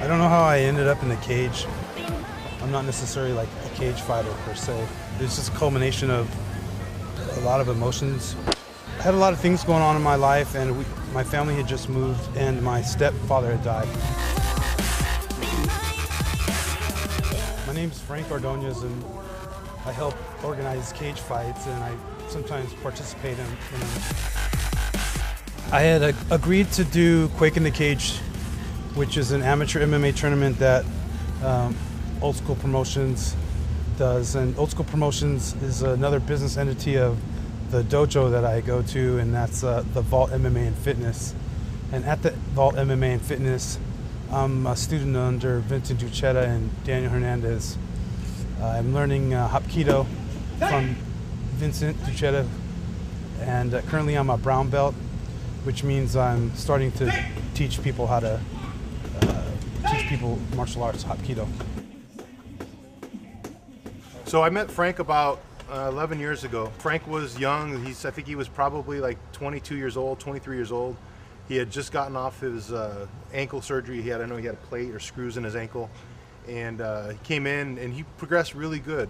I don't know how I ended up in the cage. I'm not necessarily like a cage fighter per se. It's just a culmination of a lot of emotions. I had a lot of things going on in my life, and my family had just moved, and my stepfather had died. My name's Frank Ordonez, and I help organize cage fights, and I sometimes participate in them. I had agreed to do Quake in the Cage, which is an amateur MMA tournament that Old School Promotions does. And Old School Promotions is another business entity of the dojo that I go to, and that's the Vault MMA and Fitness. And at the Vault MMA and Fitness, I'm a student under Vincent Duchetta and Daniel Hernandez. I'm learning Hapkido from Vincent Duchetta, and currently I'm a brown belt, which means I'm starting to teach people how to teach people martial arts, Hapkido. So I met Frank about 11 years ago. Frank was young. I think he was probably like 22 years old, 23 years old. He had just gotten off his ankle surgery. I know he had a plate or screws in his ankle. And he came in and he progressed really good.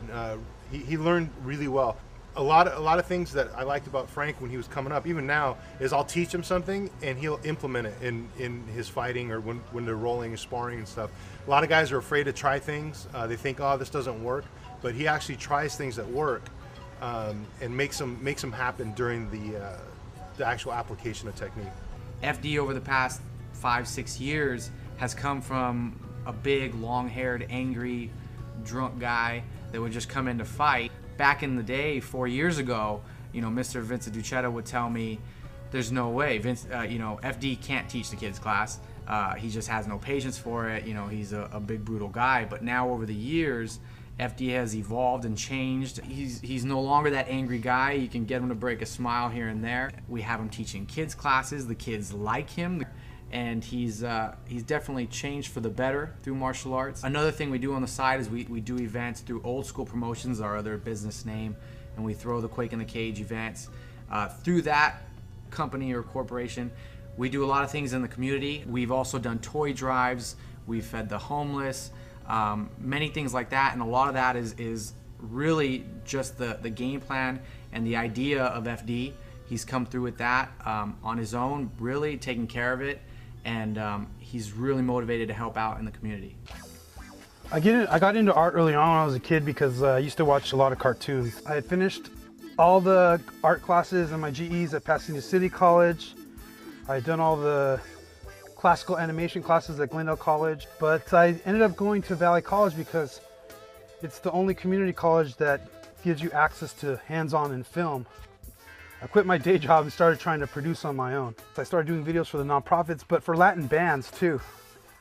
He learned really well. A lot of things that I liked about Frank when he was coming up, even now, is I'll teach him something and he'll implement it in his fighting or when they're rolling and sparring and stuff. A lot of guys are afraid to try things. They think, oh, this doesn't work. But he actually tries things that work and makes them happen during the actual application of technique. FD over the past 5-6 years has come from a big, long-haired, angry, drunk guy that would just come in to fight. Back in the day, 4 years ago, Mr. Vincent Duchetta would tell me, "There's no way, FD can't teach the kids class. He just has no patience for it. He's a big, brutal guy." But now, over the years, FD has evolved and changed. He's no longer that angry guy. You can get him to break a smile here and there. We have him teaching kids classes. The kids like him. And he's definitely changed for the better through martial arts. Another thing we do on the side is we do events through Old School Promotions, our other business name, and we throw the Quake in the Cage events. Through that company or corporation, we do a lot of things in the community. We've also done toy drives, we've fed the homeless, many things like that, and a lot of that is really just the game plan and the idea of FD. He's come through with that on his own, really taking care of it, and he's really motivated to help out in the community. I got into art early on when I was a kid because I used to watch a lot of cartoons. I had finished all the art classes and my GEs at Pasadena City College. I had done all the classical animation classes at Glendale College, but I ended up going to Valley College because it's the only community college that gives you access to hands-on in film. I quit my day job and started trying to produce on my own. I started doing videos for the nonprofits, but for Latin bands too.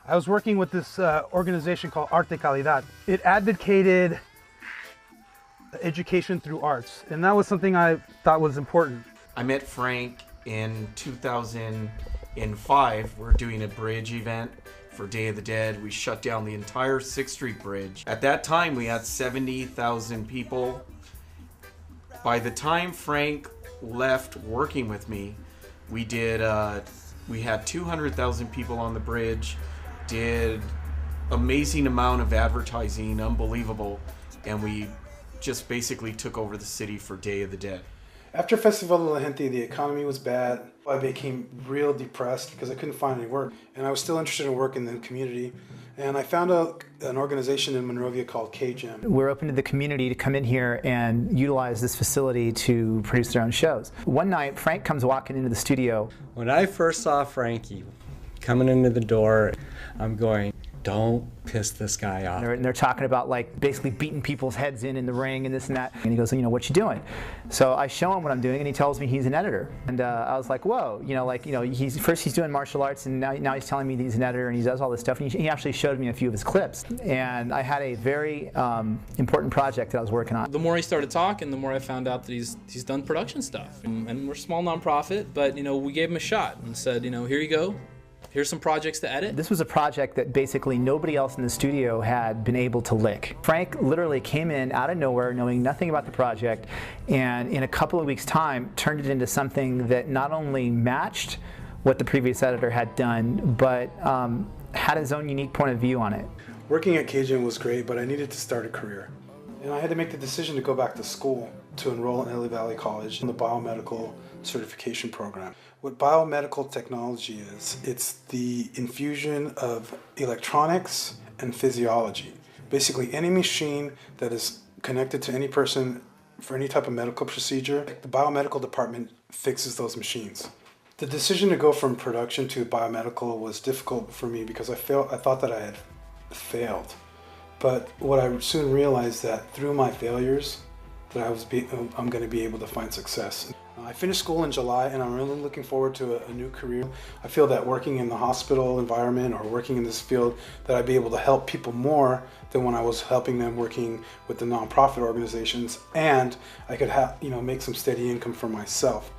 I was working with this organization called Art de Calidad. It advocated education through arts, and that was something I thought was important. I met Frank in 2005. We're doing a bridge event for Day of the Dead. We shut down the entire 6th Street Bridge. At that time, we had 70,000 people. By the time Frank left working with me, we had 200,000 people on the bridge, did amazing amount of advertising, unbelievable, and we just basically took over the city for Day of the Dead. After Festival de la Gente, the economy was bad. I became real depressed because I couldn't find any work, and I was still interested in work in the community. And I found an organization in Monrovia called KGM. We're open to the community to come in here and utilize this facility to produce their own shows. One night, Frank comes walking into the studio. When I first saw Frankie coming into the door, I'm going, don't piss this guy off. And they're talking about like basically beating people's heads in the ring and this and that. And he goes, what you doing? So I show him what I'm doing, and he tells me he's an editor. And I was like, whoa, he's doing martial arts, and now he's telling me that he's an editor and he does all this stuff. And he actually showed me a few of his clips. And I had a very important project that I was working on. The more he started talking, the more I found out that he's done production stuff. And we're a small nonprofit, but we gave him a shot and said, here you go. Here's some projects to edit. This was a project that basically nobody else in the studio had been able to lick. Frank literally came in out of nowhere, knowing nothing about the project, and in a couple of weeks' time turned it into something that not only matched what the previous editor had done, but had his own unique point of view on it. Working at Cajun was great, but I needed to start a career. And I had to make the decision to go back to school to enroll at LA Valley College in the biomedical certification program. What biomedical technology is, it's the infusion of electronics and physiology. Basically, any machine that is connected to any person for any type of medical procedure, the biomedical department fixes those machines. The decision to go from production to biomedical was difficult for me because I thought that I had failed. But what I soon realized that through my failures, that I'm going to be able to find success. I finished school in July and I'm really looking forward to a new career. I feel that working in the hospital environment or working in this field, that I'd be able to help people more than when I was helping them working with the nonprofit organizations, and I could make some steady income for myself.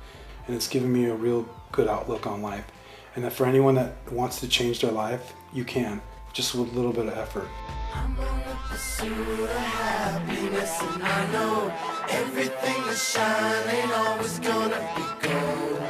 And it's given me a real good outlook on life. And that for anyone that wants to change their life, you can, just with a little bit of effort. I'm on the pursuit of happiness, and I know everything that shines ain't always gonna be gold.